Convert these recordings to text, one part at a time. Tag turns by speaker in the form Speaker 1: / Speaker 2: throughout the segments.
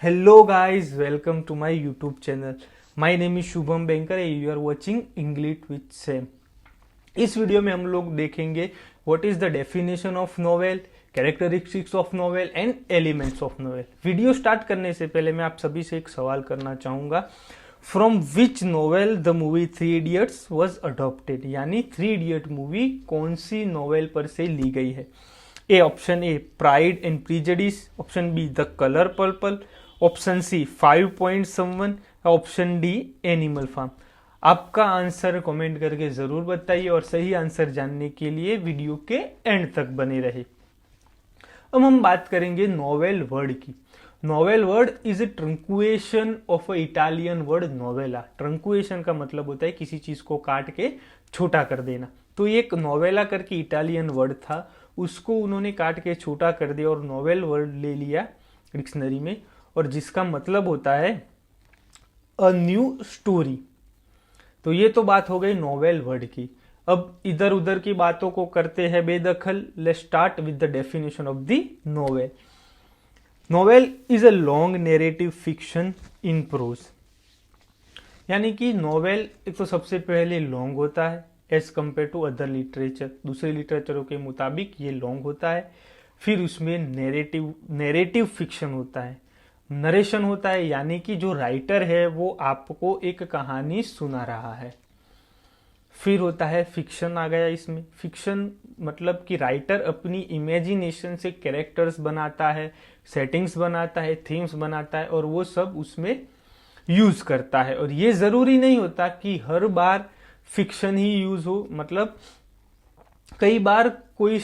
Speaker 1: Hello guys, welcome to my YouTube channel. My name is Shubham banker and you are watching English with Sam. इस video में हम लोग देखेंगे what is the definition of novel, characteristics of novel and elements of novel. Video start करने से पहले मैं आप सभी से एक सवाल करना चाहूंगा, from which novel the movie three idiots was adopted, यानी थ्री इडियट मूवी कौन सी नोवेल पर से ली गई है। A option A pride and prejudice, option B the colour purple, option C 5 point someone, option D animal farm. आपका answer comment करके जरूर बताइए और सही आंसर जानने के लिए वीडियो के एंड तक बने रहे। अब हम बात करेंगे नोवेल वर्ड की। Novel word is a truncation of a Italian word novella. Truncation का मतलब होता है किसी चीज को काट के छोटा कर देना। तो ये एक नोवेला करके इटालियन वर्ड था, उसको उन्होंने काट के छोटा कर दिया और नोवेल वर्ड ले लिया डिक्शनरी में, और जिसका मतलब होता है अ न्यू स्टोरी। तो ये तो बात हो गई नोवेल वर्ड की। अब इधर उधर की बातों को करते हैं बेदखल। Let's start with the definition of the novel. Novel is a long narrative fiction in prose, यानी कि नोवेल एक तो सबसे पहले लॉन्ग होता है as compared to other literature. दूसरे लिटरेचरों के मुताबिक ये लॉन्ग होता है। फिर उसमें नैरेटिव फिक्शन होता है, नरेशन होता है, यानी कि जो राइटर है वो आपको एक कहानी सुना रहा है। फिर होता है फिक्शन आ गया इसमें। फिक्शन मतलब कि राइटर अपनी इमेजिनेशन से कैरेक्टर्स बनाता है, सेटिंग्स बनाता है, थीम्स बनाता है और वो सब उसमें यूज करता है। और ये जरूरी नहीं होता कि हर बार फिक्शन ही यूज हो, मतलब कई बार कोई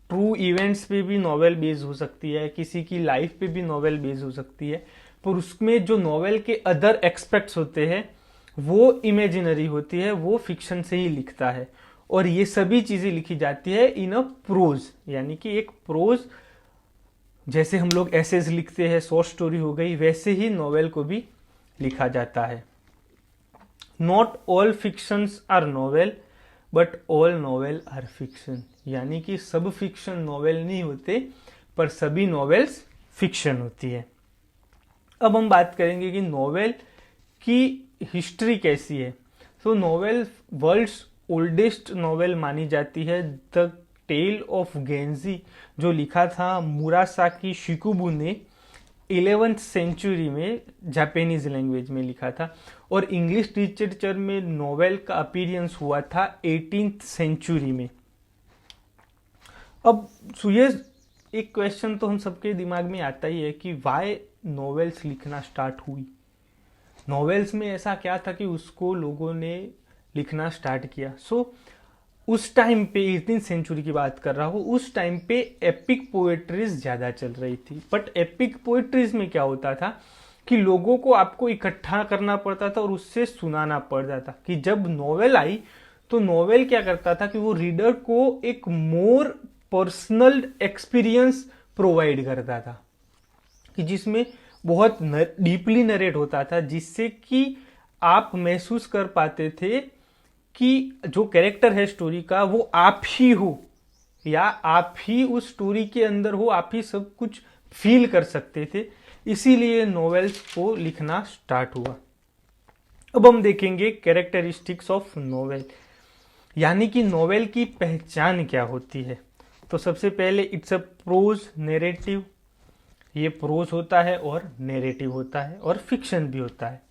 Speaker 1: ट्रू इवेंट्स पे भी नॉवेल बेस्ड हो सकती है, किसी की लाइफ पे भी नॉवेल बेस्ड हो सकती है, पर उसमें जो नॉवेल के अदर एक्सपेक्ट्स होते हैं वो इमेजिनरी होती है, वो फिक्शन से ही लिखता है। और ये सभी चीजें लिखी जाती है इन अ प्रोज, यानी कि एक प्रोज, जैसे हम लोग एसेज लिखते हैं, शॉर्ट स्टोरी हो गई, वैसे ही नॉवेल को भी लिखा जाता है। Not all fictions are novel but all novel are fiction, यानी कि सब फिक्शन नॉवेल नहीं होते पर सभी नॉवेल्स फिक्शन होती है। अब हम बात करेंगे कि नॉवेल की हिस्ट्री कैसी है। तो नॉवेल वर्ल्ड्स ओल्डेस्ट नॉवेल मानी जाती है। द टेल ऑफ गेंजी जो लिखा था मुरासाकी शिकुबु ने 11th सेंचुरी में जापानीज लैंग्वेज में लिखा था, और इंग्लिश लिटरेचर में नॉवेल का अपीयरेंस हुआ था 18th सेंचुरी में। अब ये एक क्वेश्चन तो हम सबके दिमाग में आता ही है कि वाई नॉवेल्स लिखना स्टार्ट हुई। नॉवेल्स में ऐसा क्या था कि उसको लोगों ने लिखना स्टार्ट किया। उस टाइम पे 18th सेंचुरी की बात कर रहा हूँ, उस टाइम पे एपिक पोएट्रीज ज्यादा चल रही थी। बट एपिक पोएट्रीज में क्या होता था कि लोगों को आपको इकट्ठा करना पड़ता था और उससे सुनाना पड़ता था। कि जब नॉवेल आई तो नॉवेल क्या करता था कि वो रीडर को एक मोर पर्सनल एक्सपीरियंस प्रोवाइड करता था, कि जिसमें बहुत डीपली नरेट होता था, जिससे कि आप महसूस कर पाते थे कि जो कैरेक्टर है स्टोरी का वो आप ही हो, या आप ही उस स्टोरी के अंदर हो, आप ही सब कुछ फील कर सकते थे। इसीलिए नॉवेल्स को लिखना स्टार्ट हुआ। अब हम देखेंगे कैरेक्टरिस्टिक्स ऑफ नॉवेल, यानी कि नॉवेल की पहचान क्या होती है। तो सबसे पहले इट्स अ प्रोज नैरेटिव, ये प्रोज होता है और नैरेटिव होता है और फिक्शन भी होता है।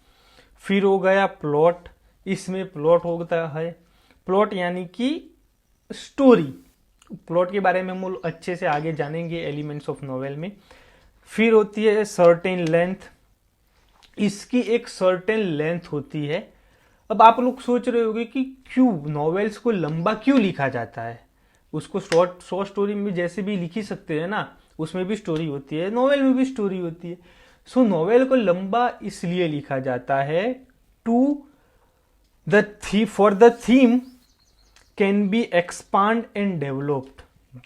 Speaker 1: फिर हो गया प्लॉट, इसमें प्लॉट होता है, प्लॉट यानी कि स्टोरी। प्लॉट के बारे में हम अच्छे से आगे जानेंगे एलिमेंट्स ऑफ नॉवेल में। फिर होती है सर्टेन लेंथ, इसकी एक सर्टेन लेंथ होती है। अब आप लोग सोच रहे होंगे कि क्यों नॉवेल्स को लंबा क्यों लिखा जाता है। उसको शॉर्ट स्टोरी में जैसे भी लिख ही सकते हैं ना, उसमें भी स्टोरी होती है, नॉवेल में भी स्टोरी होती है। सो नॉवेल को लंबा इसलिए लिखा जाता है to for the theme can be expand and developed।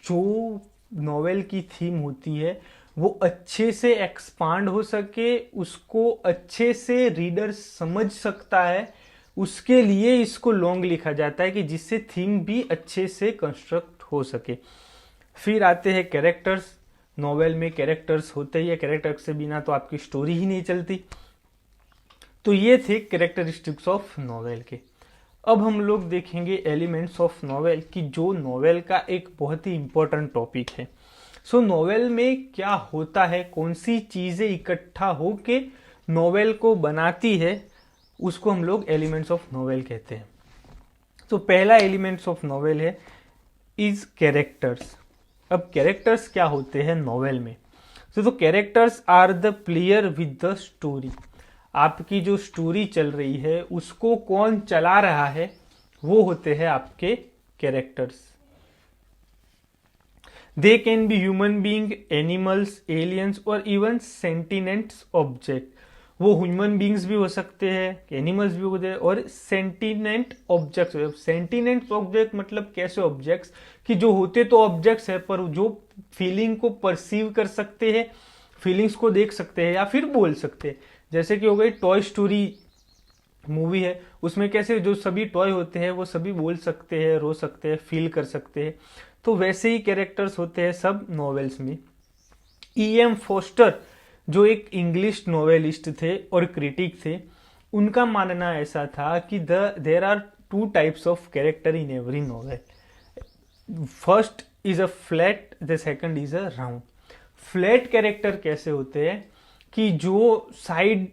Speaker 1: जो नॉवेल की थीम होती है वो अच्छे से एक्सपांड हो सके, उसको अच्छे से रीडर समझ सकता है, उसके लिए इसको लॉन्ग लिखा जाता है कि जिससे थीम भी अच्छे से कंस्ट्रक्ट हो सके। फिर आते हैं कैरेक्टर्स। नॉवेल में कैरेक्टर्स होते ही है, कैरेक्टर्स से बिना तो आपकी स्टोरी ही नहीं चलती। तो ये थे कैरेक्टरिस्टिक्स ऑफ नॉवेल के। अब हम लोग देखेंगे एलिमेंट्स ऑफ नॉवेल, कि जो नॉवेल का एक बहुत ही इंपॉर्टेंट टॉपिक है। सो नॉवेल में क्या होता है, कौन सी चीजें इकट्ठा होके नॉवेल को बनाती है, उसको हम लोग एलिमेंट्स ऑफ नॉवेल कहते हैं। तो पहला एलिमेंट्स ऑफ नॉवेल है इज कैरेक्टर्स। अब कैरेक्टर्स क्या होते हैं नॉवेल में? तो characters are the player with the story. आपकी जो स्टोरी चल रही है उसको कौन चला रहा है, वो होते हैं आपके characters. They can be human being, animals, aliens और इवन सेंटिनेंट्स ऑब्जेक्ट। वो ह्यूमन बींग्स भी हो सकते हैं, एनिमल्स भी होते हैं और सेंटिनेंट ऑब्जेक्ट्स। सेंटिनेंट ऑब्जेक्ट मतलब कैसे ऑब्जेक्ट्स, कि जो होते तो ऑब्जेक्ट्स है पर जो फीलिंग को परसीव कर सकते हैं, फीलिंग्स को देख सकते हैं या फिर बोल सकते हैं। जैसे कि हो गई टॉय स्टोरी मूवी है, उसमें कैसे जो सभी टॉय होते हैं वो सभी बोल सकते हैं, रो सकते हैं, फील कर सकते हैं। तो वैसे ही कैरेक्टर्स होते हैं सब नॉवेल्स में। E.M. फोस्टर जो एक इंग्लिश नॉवेलिस्ट थे और क्रिटिक थे, उनका मानना ऐसा था कि there are two types of character in every novel. First is a flat, the second is a round. Flat character कैसे होते हैं, कि जो साइड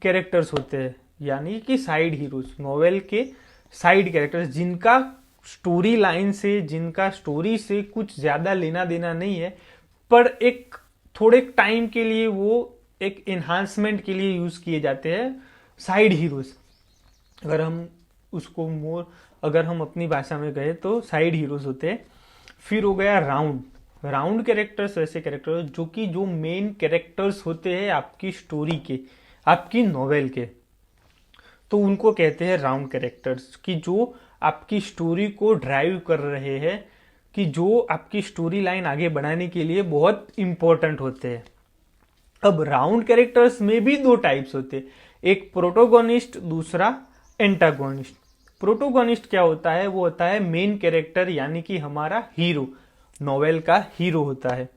Speaker 1: कैरेक्टर्स होते हैं, यानी कि साइड हीरोज, नॉवेल के साइड कैरेक्टर्स, जिनका स्टोरी लाइन से, जिनका स्टोरी से कुछ ज्यादा लेना देना नहीं है, पर एक थोड़े टाइम के लिए वो एक एनहांसमेंट के लिए यूज किए जाते हैं, साइड हीरोज। अगर हम उसको अगर हम अपनी भाषा में कहें तो साइड हीरोज होते हैं। फिर हो गया राउंड। राउंड कैरेक्टर्स ऐसे कैरेक्टर जो मेन कैरेक्टर्स होते हैं आपकी स्टोरी के, आपकी नॉवेल के, तो उनको कहते हैं राउंड कैरेक्टर्स, कि जो आपकी स्टोरी को ड्राइव कर रहे हैं, कि जो आपकी स्टोरी लाइन आगे बढ़ाने के लिए बहुत इंपॉर्टेंट होते हैं। अब राउंड कैरेक्टर्स में भी दो टाइप्स होते हैं, एक प्रोटोगोनिस्ट, दूसरा एंटागोनिस्ट। प्रोटोगोनिस्ट क्या होता है, वो होता है मेन कैरेक्टर, यानी कि हमारा हीरो, नॉवेल का हीरो होता है।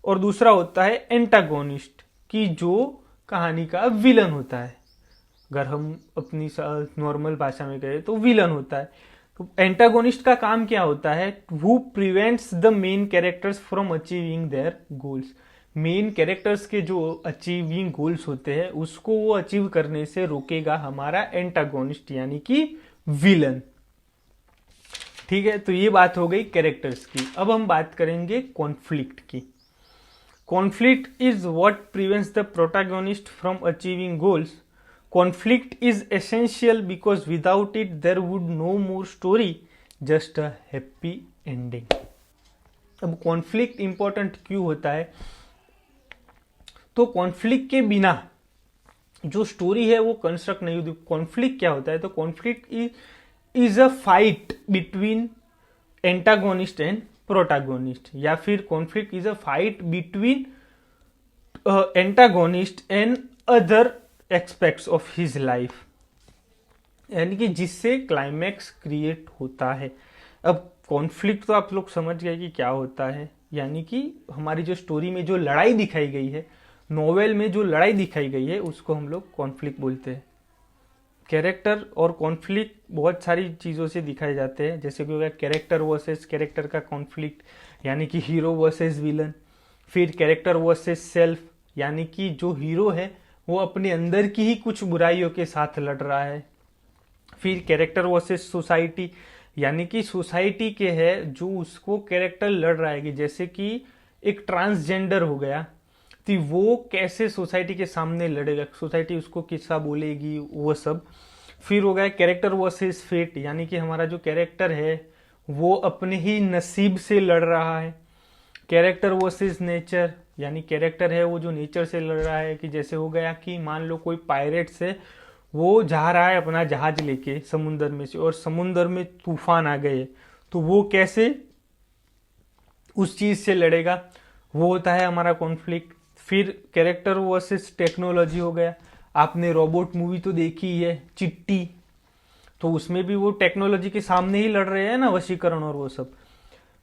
Speaker 1: और दूसरा होता है एंटागोनिस्ट, कि जो कहानी का विलन होता है। अगर हम अपनी नॉर्मल भाषा में कहें तो विलन होता है। तो एंटागोनिस्ट का काम क्या होता है, who prevents the main characters from achieving their goals. Main characters के जो अचीविंग गोल्स होते हैं उसको वो अचीव करने से रोकेगा हमारा एंटागोनिस्ट, यानी कि विलन। ठीक है, तो ये बात हो गई कैरेक्टर्स की। अब हम बात करेंगे कॉन्फ्लिक्ट की। Conflict is what prevents the protagonist from achieving goals. Conflict is essential because without it there would no more story, just a happy ending. अब कॉन्फ्लिक्ट इंपॉर्टेंट क्यों होता है, तो कॉन्फ्लिक्ट के बिना जो स्टोरी है वो कंस्ट्रक्ट नहीं होती। कॉन्फ्लिक्ट क्या होता है, तो conflict is a fight between antagonist and protagonist, या फिर conflict is a fight between antagonist and other aspects of his life, यानी कि जिससे क्लाइमैक्स क्रिएट होता है। अब कॉन्फ्लिक्ट तो आप लोग समझ गए कि क्या होता है, यानी कि हमारी जो स्टोरी में जो लड़ाई दिखाई गई है, नॉवेल में जो लड़ाई दिखाई गई है, उसको हम लोग कॉन्फ्लिक्ट बोलते हैं। कैरेक्टर और कॉन्फ्लिक्ट बहुत सारी चीज़ों से दिखाए जाते हैं, जैसे कि हो गया कैरेक्टर वर्सेस कैरेक्टर का कॉन्फ्लिक्ट, यानी कि हीरो वर्सेस विलन। फिर कैरेक्टर वर्सेस सेल्फ, यानी कि जो हीरो है वो अपने अंदर की ही कुछ बुराइयों के साथ लड़ रहा है। फिर कैरेक्टर वर्सेस सोसाइटी, यानी कि सोसाइटी के है जो उसको कैरेक्टर लड़ रहा है, कि जैसे कि एक ट्रांसजेंडर हो गया तो वो कैसे सोसाइटी के सामने लड़ेगा, सोसाइटी उसको किस्सा बोलेगी, वो सब। फिर हो गया कैरेक्टर वर्सेस फेट, यानी कि हमारा जो कैरेक्टर है वो अपने ही नसीब से लड़ रहा है। कैरेक्टर वर्सेस नेचर, यानी कैरेक्टर है वो जो नेचर से लड़ रहा है, कि जैसे हो गया कि मान लो कोई पायरेट्स है, वो जा रहा है अपना जहाज लेके समुद्र में से, और समुद्र में तूफान आ गए, तो वो कैसे उस चीज से लड़ेगा, वो होता है हमारा कॉन्फ्लिक्ट। फिर कैरेक्टर वर्सेस टेक्नोलॉजी हो गया, आपने रोबोट मूवी तो देखी है, चिट्टी, तो उसमें भी वो टेक्नोलॉजी के सामने ही लड़ रहे हैं ना, वशीकरण और वो सब।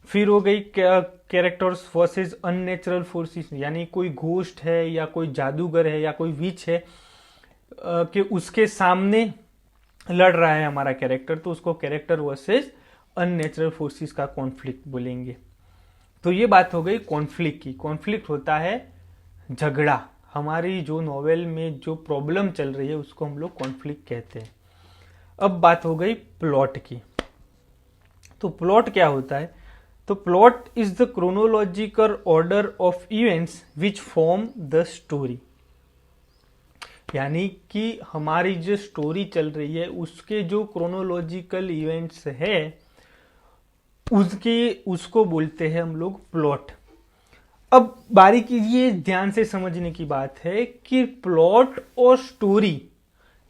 Speaker 1: फिर हो गई कैरेक्टर्स वर्सेस अननेचुरल फोर्सेस, यानी कोई घोस्ट है या कोई जादूगर है या कोई विच है कि उसके सामने लड़ रहा है हमारा कैरेक्टर, तो उसको कैरेक्टर वर्सेस अननेचुरल फोर्सेस का कॉन्फ्लिक्ट बोलेंगे। तो ये बात हो गई कॉन्फ्लिक्ट की। कॉन्फ्लिक्ट होता है झगड़ा, हमारी जो नॉवेल में जो प्रॉब्लम चल रही है उसको हम लोग कॉन्फ्लिक्ट कहते हैं। अब बात हो गई प्लॉट की। तो प्लॉट क्या होता है? तो plot is the chronological order of events which form the story, यानी कि हमारी जो स्टोरी चल रही है उसके जो क्रोनोलॉजिकल इवेंट्स है उसको बोलते हैं हम लोग प्लॉट। अब बारीकी ये ध्यान से समझने की बात है कि प्लॉट और स्टोरी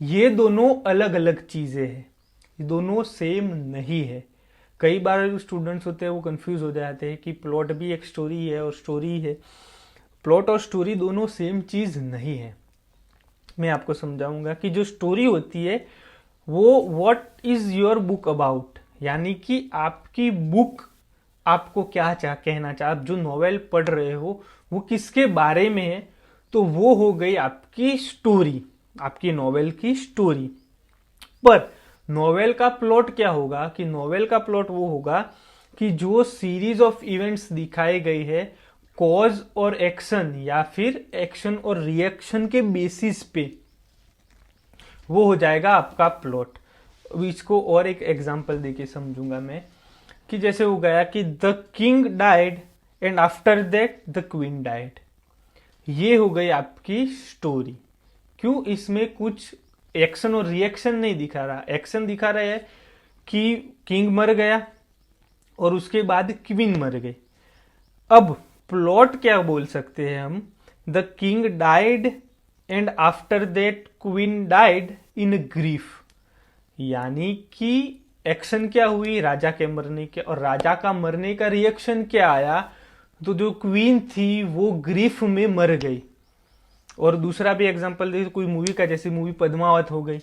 Speaker 1: ये दोनों अलग अलग चीजें हैं, ये दोनों सेम नहीं है। कई बार स्टूडेंट्स होते हैं वो कंफ्यूज हो जाते हैं कि प्लॉट भी एक स्टोरी है और स्टोरी है। प्लॉट और स्टोरी दोनों सेम चीज नहीं है। मैं आपको समझाऊंगा कि जो स्टोरी होती है वो what is your book about, यानी कि आपकी बुक आपको क्या कहना चाह, आप जो नॉवेल पढ़ रहे हो वो किसके बारे में है, तो वो हो गई आपकी स्टोरी, आपकी नॉवेल की स्टोरी। पर नॉवेल का प्लॉट क्या होगा कि नॉवेल का प्लॉट वो होगा कि जो सीरीज ऑफ इवेंट्स दिखाए गए है कॉज और एक्शन या फिर एक्शन और रिएक्शन के बेसिस पे, वो हो जाएगा आपका प्लॉट। इसको और एक एग्जांपल देके समझूंगा मैं कि जैसे हो गया कि the king died and after that the queen died, ये हो गई आपकी स्टोरी। क्यों? इसमें कुछ एक्शन और रिएक्शन नहीं दिखा रहा। एक्शन दिखा रहा है कि किंग मर गया और उसके बाद क्वीन मर गई। अब प्लॉट क्या बोल सकते हैं हम? The king died and after that queen died in grief, यानी कि एक्शन क्या हुई? राजा के मरने के, और राजा का मरने का रिएक्शन क्या आया? तो जो क्वीन थी वो ग्रीफ में मर गई। और दूसरा भी एग्जांपल दे, कोई मूवी का, जैसे मूवी पद्मावत हो गई,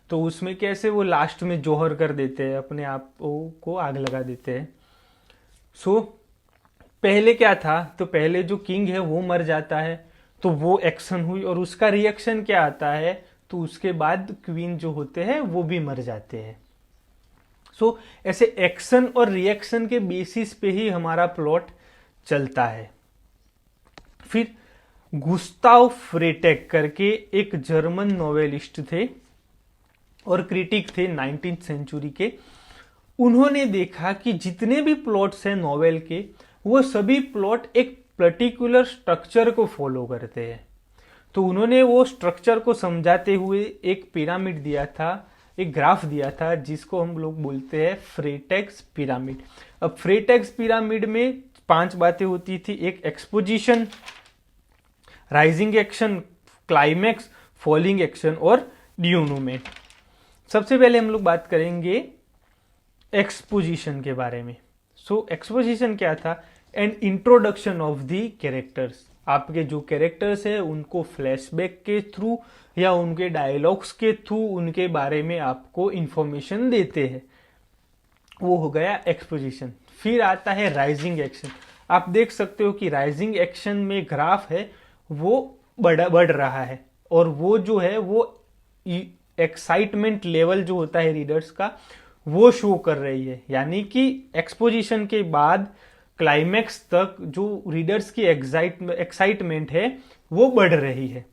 Speaker 1: तो उसमें कैसे वो लास्ट में जौहर कर देते हैं, अपने आप को आग लगा देते हैं। सो पहले क्या था? तो पहले जो किंग है वो मर जाता है, तो वो एक्शन हुई, और उसका रिएक्शन क्या आता है? तो उसके बाद क्वीन जो होते हैं वो भी मर जाते हैं। सो ऐसे एक्शन और रिएक्शन के बेसिस पे ही हमारा प्लॉट चलता है। फिर गुस्ताव फ्रेटेक करके एक जर्मन नोवेलिस्ट थे और क्रिटिक थे 19th सेंचुरी के। उन्होंने देखा कि जितने भी प्लॉट्स हैं नोवेल के, वो सभी प्लॉट एक पर्टिकुलर स्ट्रक्चर को फॉलो करते हैं। तो उन्होंने वो स्ट्रक्चर को समझाते हुए एक पिरामिड दिया था, एक ग्राफ दिया था, जिसको हम लोग बोलते हैं फ्रेटेक्स पिरामिड। अब फ्रेटेक्स पिरामिड में 5 बातें होती थी। एक exposition, rising action, climax, falling action और डियोनुमेंट। सबसे पहले हम लोग बात करेंगे एक्सपोजिशन के बारे में। सो एक्सपोजिशन क्या था? And introduction of the characters. आपके जो कैरेक्टर्स है उनको फ्लैशबैक के थ्रू या उनके डायलॉग्स के थ्रू उनके बारे में आपको इंफॉर्मेशन देते हैं, वो हो गया एक्सपोजिशन। फिर आता है राइजिंग एक्शन। आप देख सकते हो कि राइजिंग एक्शन में ग्राफ है वो बढ़ रहा है, और वो जो है वो एक्साइटमेंट लेवल जो होता है रीडर्स का वो शो कर रही है, यानी कि एक्सपोजिशन के बाद क्लाइमैक्स तक जो रीडर्स की एक्साइटमेंट है वो बढ़ रही है।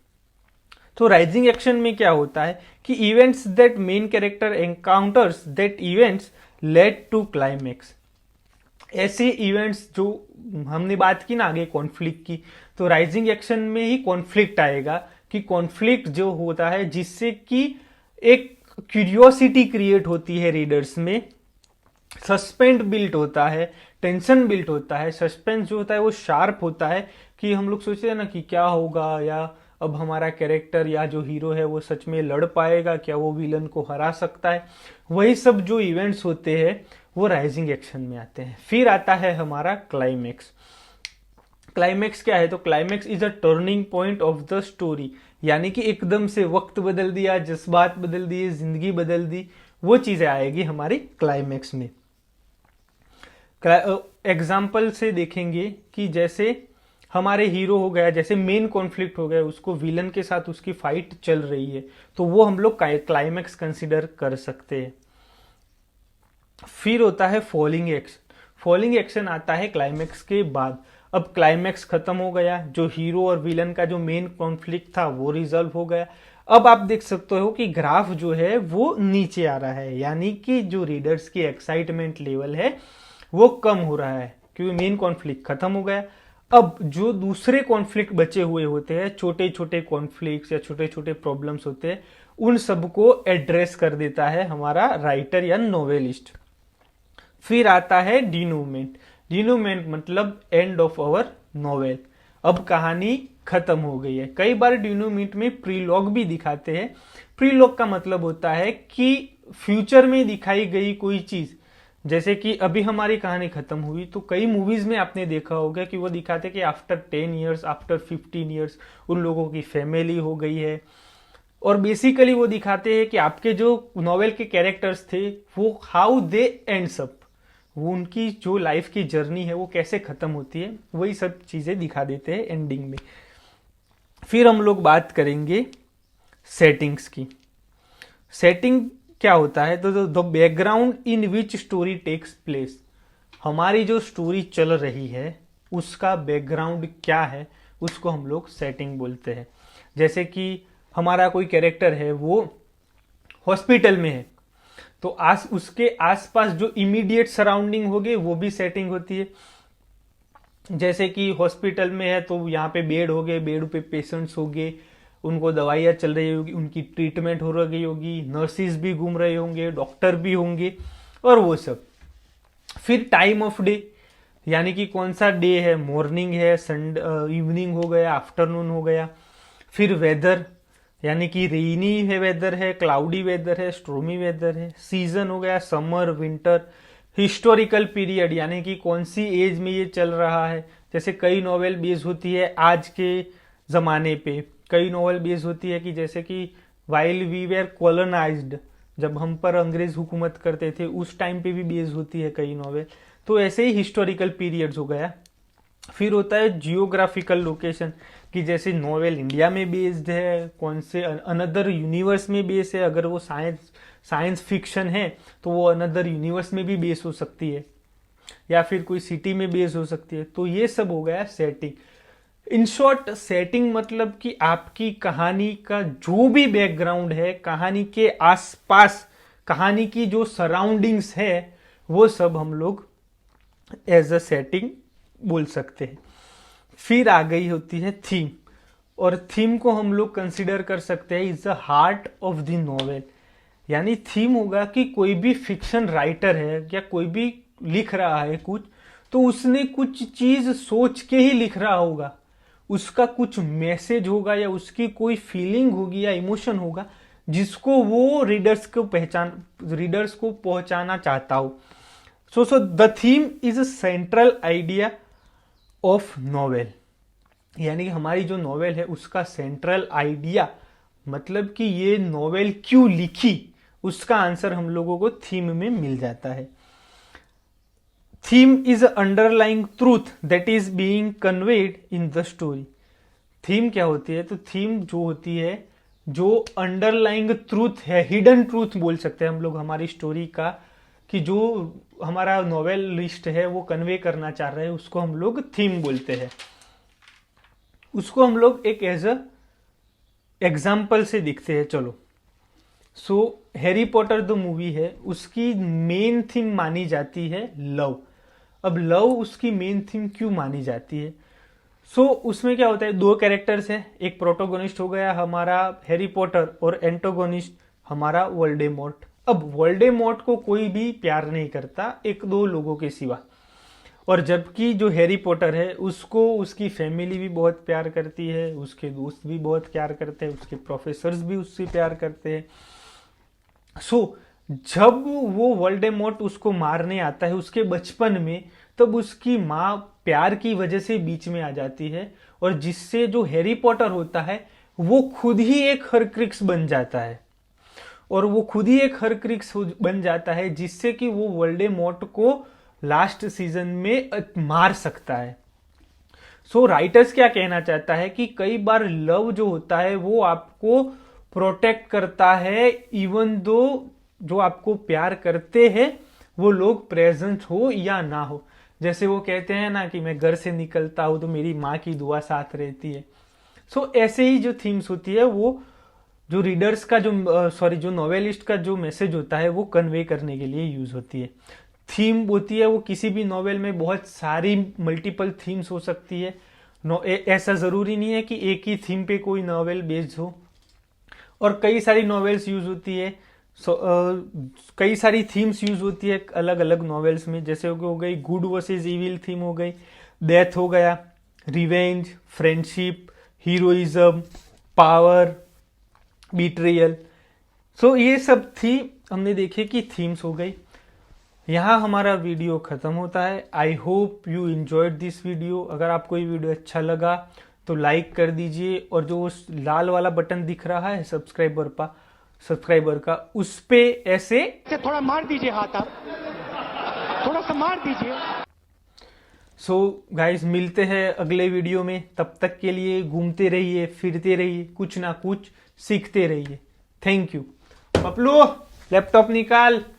Speaker 1: तो राइजिंग एक्शन में क्या होता है कि events that main character encounters that events led to climax. ऐसे इवेंट्स जो हमने बात की ना आगे कॉन्फ्लिक्ट की, तो राइजिंग एक्शन में ही कॉन्फ्लिक्ट आएगा कि कॉन्फ्लिक्ट जो होता है जिससे कि एक क्यूरियोसिटी क्रिएट होती है रीडर्स में, सस्पेंस बिल्ट होता है, टेंशन बिल्ट होता है। सस्पेंस जो होता है वो शार्प होता है कि हम लोग सोचते हैं ना कि क्या होगा, या अब हमारा कैरेक्टर या जो हीरो है वो सच में लड़ पाएगा, क्या वो विलन को हरा सकता है। वही सब जो इवेंट्स होते हैं वो राइजिंग एक्शन में आते हैं। फिर आता है हमारा क्लाइमैक्स। क्लाइमैक्स क्या है? तो climax is a turning point of the story, यानी कि एकदम से वक्त बदल दिया, जज्बात बदल दिए, जिंदगी बदल दी, वो चीजें आएगी हमारी क्लाइमैक्स में। एग्जाम्पल से देखेंगे कि जैसे हमारे हीरो हो गया, जैसे मेन कॉन्फ्लिक्ट हो गया, उसको विलन के साथ उसकी फाइट चल रही है, तो वो हम लोग क्लाइमैक्स कंसिडर कर सकते हैं। फिर होता है फॉलिंग एक्शन। फॉलिंग एक्शन आता है क्लाइमैक्स के बाद। अब क्लाइमैक्स खत्म हो गया, जो हीरो और विलन का जो मेन कॉन्फ्लिक्ट था वो रिजॉल्व हो गया। अब आप देख सकते हो कि ग्राफ जो है वो नीचे आ रहा है, यानी कि जो रीडर्स की एक्साइटमेंट लेवल है वो कम हो रहा है, क्योंकि मेन कॉन्फ्लिक्ट खत्म हो गया। अब जो दूसरे कॉन्फ्लिक्ट बचे हुए होते हैं, छोटे छोटे कॉन्फ्लिक्ट्स या छोटे छोटे प्रॉब्लम्स होते हैं, उन सबको एड्रेस कर देता है हमारा राइटर या नोवेलिस्ट। फिर आता है डिनोमेंट। डिनोमेंट मतलब एंड ऑफ अवर नोवेल। अब कहानी खत्म हो गई है। कई बार डिनोमेंट में प्रीलॉग भी दिखाते हैं। प्रीलॉग का मतलब होता है कि फ्यूचर में दिखाई गई कोई चीज, जैसे कि अभी हमारी कहानी खत्म हुई तो कई मूवीज में आपने देखा होगा कि वो दिखाते कि आफ्टर 10 ईयर्स, आफ्टर 15 ईयर्स उन लोगों की फैमिली हो गई है। और बेसिकली वो दिखाते हैं कि आपके जो नॉवेल के कैरेक्टर्स थे वो हाउ दे एंड्स अप, वो उनकी जो लाइफ की जर्नी है वो कैसे खत्म होती है, वही सब चीजें दिखा देते हैं एंडिंग में। फिर हम लोग बात करेंगे सेटिंग्स की। सेटिंग क्या होता है, तो the background in which story takes place. हमारी जो स्टोरी चल रही है उसका बैकग्राउंड क्या है, उसको हम लोग सेटिंग बोलते हैं। जैसे कि हमारा कोई कैरेक्टर है वो हॉस्पिटल में है, तो उसके आसपास जो इमीडिएट सराउंडिंग होगी वो भी सेटिंग होती है। जैसे कि हॉस्पिटल में है तो यहाँ पे बेड हो गए, बेड पे पेशेंट्स हो गए, उनको दवाइयाँ चल रही होगी, उनकी ट्रीटमेंट हो रही होगी, नर्सिस भी घूम रहे होंगे, डॉक्टर भी होंगे और वो सब। फिर टाइम ऑफ डे, यानी कि कौन सा डे है, मॉर्निंग है, संडे, इवनिंग हो गया, आफ्टरनून हो गया। फिर वेदर, यानी कि रेनी है वेदर है, क्लाउडी वेदर है, स्ट्रोमी वेदर है। सीजन हो गया, समर, विंटर। हिस्टोरिकल पीरियड, यानी कि कौन सी एज में ये चल रहा है। जैसे कई नॉवेल बेस होती है आज के जमाने पे, कई नॉवेल बेस होती है कि जैसे कि वाइल वी वेर कॉलोनाइज्ड, जब हम पर अंग्रेज हुकूमत करते थे उस टाइम पे भी बेस होती है कई नॉवेल। तो ऐसे ही हिस्टोरिकल पीरियड्स हो गया। फिर होता है जियोग्राफिकल लोकेशन, कि जैसे नॉवेल इंडिया में बेस्ड है, कौन से अनदर यूनिवर्स में बेस है। अगर वो साइंस फिक्शन है तो वो अनदर यूनिवर्स में भी बेस हो सकती है, या फिर कोई सिटी में बेस हो सकती है। तो ये सब हो गया सेटिंग। इन शॉर्ट, सेटिंग मतलब कि आपकी कहानी का जो भी बैकग्राउंड है, कहानी के आसपास, कहानी की जो सराउंडिंग्स है, वो सब हम लोग एज अ सेटिंग बोल सकते हैं। फिर आ गई होती है थीम, और थीम को हम लोग कंसिडर कर सकते हैं is the heart of the novel. यानी थीम होगा कि कोई भी फिक्शन राइटर है या कोई भी लिख रहा है कुछ, तो उसने कुछ चीज सोच के ही लिख रहा होगा, उसका कुछ मैसेज होगा या उसकी कोई फीलिंग होगी या इमोशन होगा जिसको वो रीडर्स को पहुंचाना चाहता हो। So the theme is a central idea of novel, यानी कि हमारी जो नॉवेल है उसका सेंट्रल आइडिया, मतलब कि ये नॉवेल क्यों लिखी, उसका आंसर हम लोगों को थीम में मिल जाता है। Theme is underlying truth that is being conveyed in the story. Theme क्या होती है, तो थीम जो होती है, जो अंडरलाइंग ट्रूथ है, हिडन ट्रूथ बोल सकते हैं हम लोग हमारी स्टोरी का, कि जो हमारा नॉवेल लिस्ट है वो कन्वे करना चाह रहे हैं, उसको हम लोग थीम बोलते हैं। उसको हम लोग एक एज अ एग्जाम्पल से दिखते हैं। चलो, सो हैरी पॉटर द मूवी है, उसकी मेन थीम मानी जाती है लव। अब लव उसकी मेन थीम क्यों मानी जाती है? उसमें क्या होता है, दो कैरेक्टर्स है, एक प्रोटोगोनिस्ट हो गया हमारा हैरी पॉटर और एंटोगोनिस्ट हमारा वोल्डेमॉर्ट। अब वोल्डेमॉर्ट को कोई भी प्यार नहीं करता एक दो लोगों के सिवा, और जबकि जो हैरी पॉटर है उसको उसकी फैमिली भी बहुत प्यार करती है, उसके दोस्त भी बहुत प्यार करते हैं, उसके प्रोफेसर्स भी उससे प्यार करते हैं। जब वो वोल्डेमॉर्ट उसको मारने आता है उसके बचपन में, तब उसकी माँ प्यार की वजह से बीच में आ जाती है, और जिससे जो हैरी पॉटर होता है वो खुद ही एक हरक्रिक्स बन जाता है, और वो खुद ही एक हरक्रिक्स बन जाता है जिससे कि वो वोल्डेमॉर्ट को लास्ट सीजन में मार सकता है। सो राइटर्स क्या कहना चाहता है कि कई बार लव जो होता है वो आपको प्रोटेक्ट करता है, इवन दो जो आपको प्यार करते हैं वो लोग प्रेजेंट हो या ना हो। जैसे वो कहते हैं ना कि मैं घर से निकलता हूं तो मेरी माँ की दुआ साथ रहती है। सो ऐसे ही जो थीम्स होती है वो जो रीडर्स का जो नॉवेलिस्ट का जो मैसेज होता है वो कन्वे करने के लिए यूज होती है। थीम होती है वो किसी भी नॉवेल में बहुत सारी मल्टीपल थीम्स हो सकती है। ऐसा जरूरी नहीं है कि एक ही थीम पे कोई नॉवेल बेस्ड हो, और कई सारी नॉवेल्स यूज होती है। कई सारी थीम्स यूज होती है अलग अलग नॉवेल्स में, जैसे हो गई गुड वर्सेस इविल थीम हो गई, डेथ हो गया, रिवेंज, फ्रेंडशिप, हीरोइज्म, पावर, बीट्रियल। सो ये सब थी हमने देखे कि थीम्स हो गई। यहाँ हमारा वीडियो खत्म होता है। I hope you enjoyed this video. अगर आपको ये वीडियो अच्छा लगा तो लाइक कर दीजिए, और जो उस लाल वाला बटन दिख रहा है सब्सक्राइबर का उस पे ऐसे
Speaker 2: थोड़ा मार दीजिए हाथ, आप थोड़ा सा मार दीजिए।
Speaker 1: सो गाइस मिलते हैं अगले वीडियो में। तब तक के लिए घूमते रहिए, फिरते रहिए, कुछ ना कुछ सीखते रहिए। Thank you. पपलू लैपटॉप निकाल।